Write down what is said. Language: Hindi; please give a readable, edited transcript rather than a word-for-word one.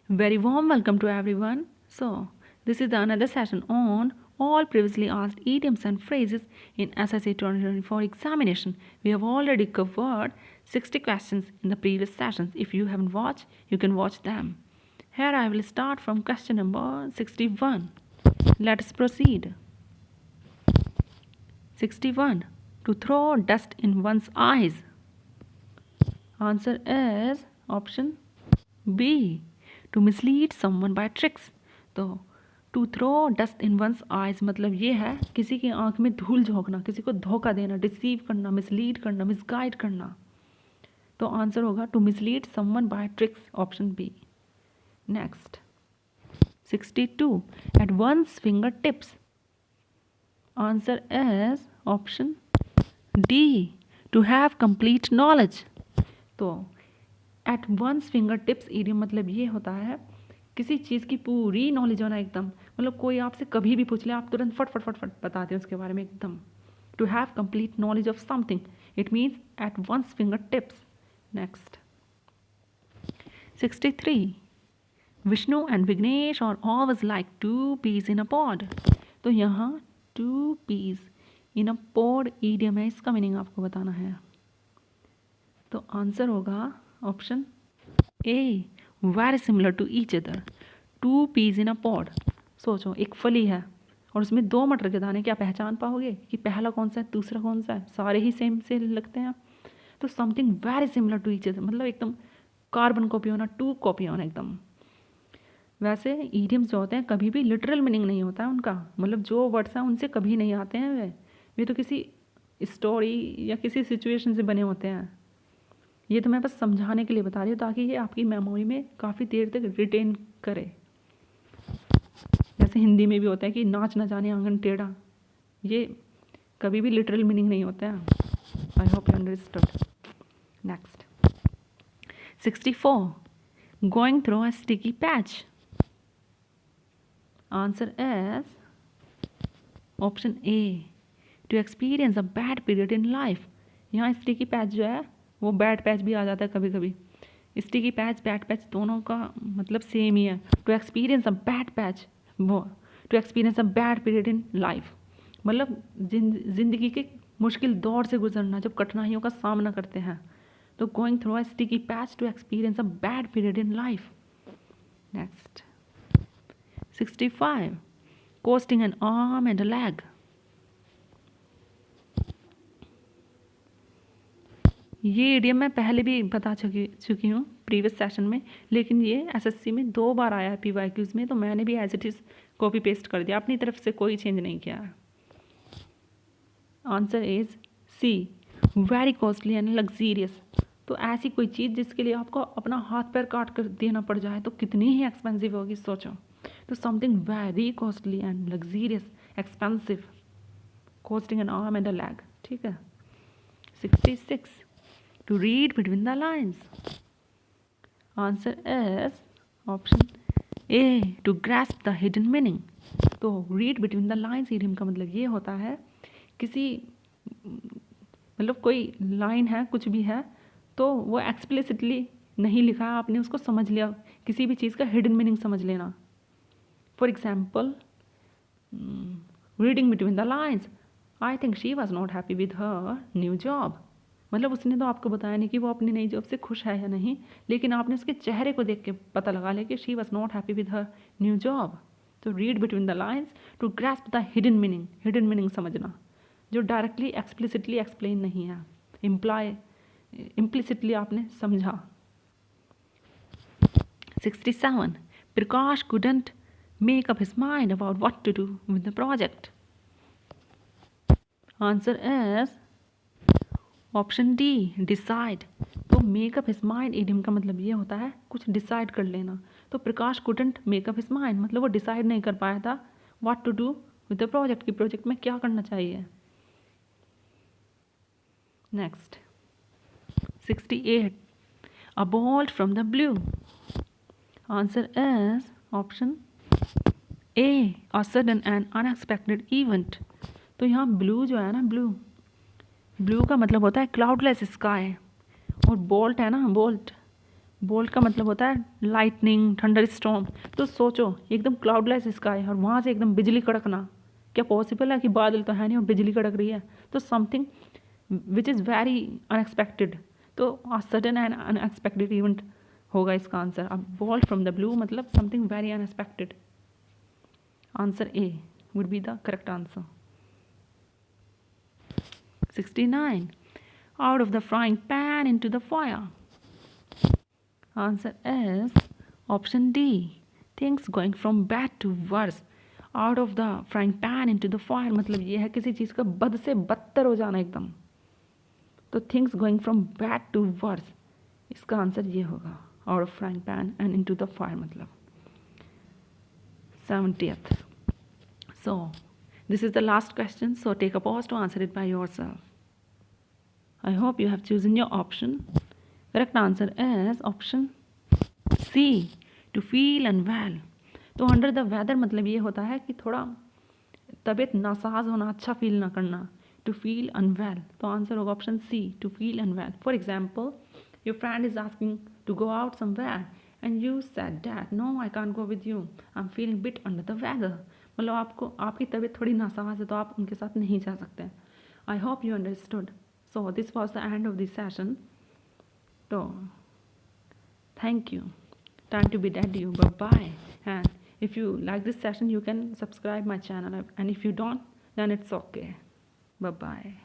Very warm welcome to everyone. So, this is another session on all previously asked idioms and phrases in SSC 2024 examination. We have already covered 60 questions in the previous sessions. If you haven't watched, you can watch them. Here I will start from question number 61. Let us proceed. 61. To throw dust in one's eyes. Answer is option B. To mislead someone by tricks. तो to throw dust in one's eyes मतलब ये है किसी की आंख में धूल झोंकना, किसी को धोखा देना, डिसीव करना, मिसलीड करना, मिसगाइड करना. तो आंसर होगा to mislead someone by tricks, option B. Next 62. At one's finger tips. Answer is option D. To have complete knowledge. तो at one's finger tips idiom मतलब ये होता है किसी चीज़ की पूरी नॉलेज होना एकदम, मतलब कोई आपसे कभी भी पूछ ले आप तुरंत फट फट फट फट बताते हैं उसके बारे में एकदम. To have complete knowledge of something, it means at one's finger tips. Next 63. Vishnu and Vighnesh are always like two peas in a pod. तो यहाँ two peas in a pod idiom है, इसका मीनिंग आपको बताना है. तो आंसर होगा option A. Very similar to each other. Two peas in a pod. सोचो एक फली है और उसमें दो मटर के दाने, क्या पहचान पाओगे कि पहला कौन सा है दूसरा कौन सा है? सारे ही सेम से लगते हैं. तो something very similar to each other मतलब एकदम कार्बन कॉपी होना, टू कॉपी होना एकदम. वैसे ईडियम्स जो होते हैं कभी भी लिटरल मीनिंग नहीं होता है उनका, मतलब जो वर्ड्स हैं उनसे कभी नहीं आते हैं वे तो किसी स्टोरी या किसी सिचुएशन से बने होते हैं. ये तो मैं बस समझाने के लिए बता रही हूँ ताकि ये आपकी मेमोरी में काफ़ी देर तक रिटेन करे. जैसे हिंदी में भी होता है कि नाच न जाने आंगन टेढ़ा, ये कभी भी लिटरल मीनिंग नहीं होता है. I hope you understood. Next 64. Going through a sticky patch. Answer is option A. To experience a bad period in life. यहाँ स्टिकी पैच जो है वो बैड पैच भी आ जाता है कभी कभी. स्टिकी पैच बैड पैच दोनों का मतलब सेम ही है. To experience a bad patch, वो to experience a bad period in life मतलब जिंदगी के मुश्किल दौर से गुजरना, जब कठिनाइयों का सामना करते हैं. तो going through a sticky patch to experience a bad period in life. Next 65. Costing an arm and a leg. ये इडियम मैं पहले भी बता चुकी हूँ प्रीवियस सेशन में, लेकिन ये एसएससी में 2 बार आया है पीवाईक्यूज में, तो मैंने भी as it is copy paste कर दिया, अपनी तरफ से कोई चेंज नहीं किया है. Answer is C. Very costly and luxurious. तो ऐसी कोई चीज़ जिसके लिए आपको अपना हाथ पैर काट कर देना पड़ जाए तो कितनी ही एक्सपेंसिव होगी सोचो. तो something very costly and luxurious, expensive, costing N arm and a leg. ठीक है. 66. To read between the lines. Answer is option A. To grasp the hidden meaning. तो read between the lines idiom का मतलब ये होता है किसी मतलब कोई लाइन है कुछ भी है तो वो एक्सप्लिसिटली नहीं लिखा है, आपने उसको समझ लिया, किसी भी चीज़ का हिडन मीनिंग समझ लेना. For example reading between the lines, I think she was not happy with her new job. मतलब उसने तो आपको बताया नहीं कि वो अपनी नई जॉब से खुश है या नहीं, लेकिन आपने उसके चेहरे को देख के पता लगा लिया कि she was not happy with her new job. तो read between the lines to grasp the hidden meaning. Hidden meaning समझना जो डायरेक्टली एक्सप्लिसिटली एक्सप्लेन नहीं है, इम्प्लिसिटली आपने समझा. 67. प्रकाश couldn't make up his mind about what to do with the project. Answer is option D. Decide. तो मेकअप हिज माइंड इडियम का मतलब ये होता है कुछ डिसाइड कर लेना. तो Prakash couldn't make up his mind मतलब वो डिसाइड नहीं कर पाया था what to do with the project, की प्रोजेक्ट में क्या करना चाहिए. Next 68. A bolt from the blue. Answer is option A. A sudden and unexpected event. तो यहाँ ब्लू जो है ना, ब्लू का मतलब होता है क्लाउडलेस स्काई, और बोल्ट है ना, बोल्ट बोल्ट का मतलब होता है लाइटनिंग, थंडर स्टॉर्म। तो सोचो एकदम क्लाउडलेस स्काई और वहाँ से एकदम बिजली कड़कना, क्या पॉसिबल है कि बादल तो है नहीं और बिजली कड़क रही है? तो something which is very unexpected, तो सडन एंड अनएक्सपेक्टेड इवेंट होगा इसका आंसर। अब बोल्ट फ्रॉम द ब्लू मतलब something very unexpected. Answer A would be the correct answer. 69. Out of the frying pan into the fire. Answer is option D. Things going from bad to worse. Out of the frying pan into the fire मतलब ये है किसी चीज़ का बद से बदतर हो जाना एकदम। तो things going from bad to worse, इसका आंसर ये होगा, out of frying pan and into the fire मतलब। 70th. So this is the last question, so take a pause to answer it by yourself. I hope you have chosen your option. Correct answer is option C, to feel unwell. तो अंडर द वेदर मतलब ये होता है कि थोड़ा तबीयत नासाज होना, अच्छा फील ना करना। टू फील अनवेल, तो आंसर होगा option C, to feel unwell. For example, your friend is asking to go out somewhere and you said that no I can't go with you, I am feeling bit under the weather. मतलब आपको आपकी तबीयत थोड़ी नासाज है तो आप उनके साथ नहीं जा सकते। आई hope you understood. So this was the end of this session. तो thank you. Time to be dead you. Bye bye. And if you like this session, you can subscribe my channel. And if you don't, then it's okay. Bye bye.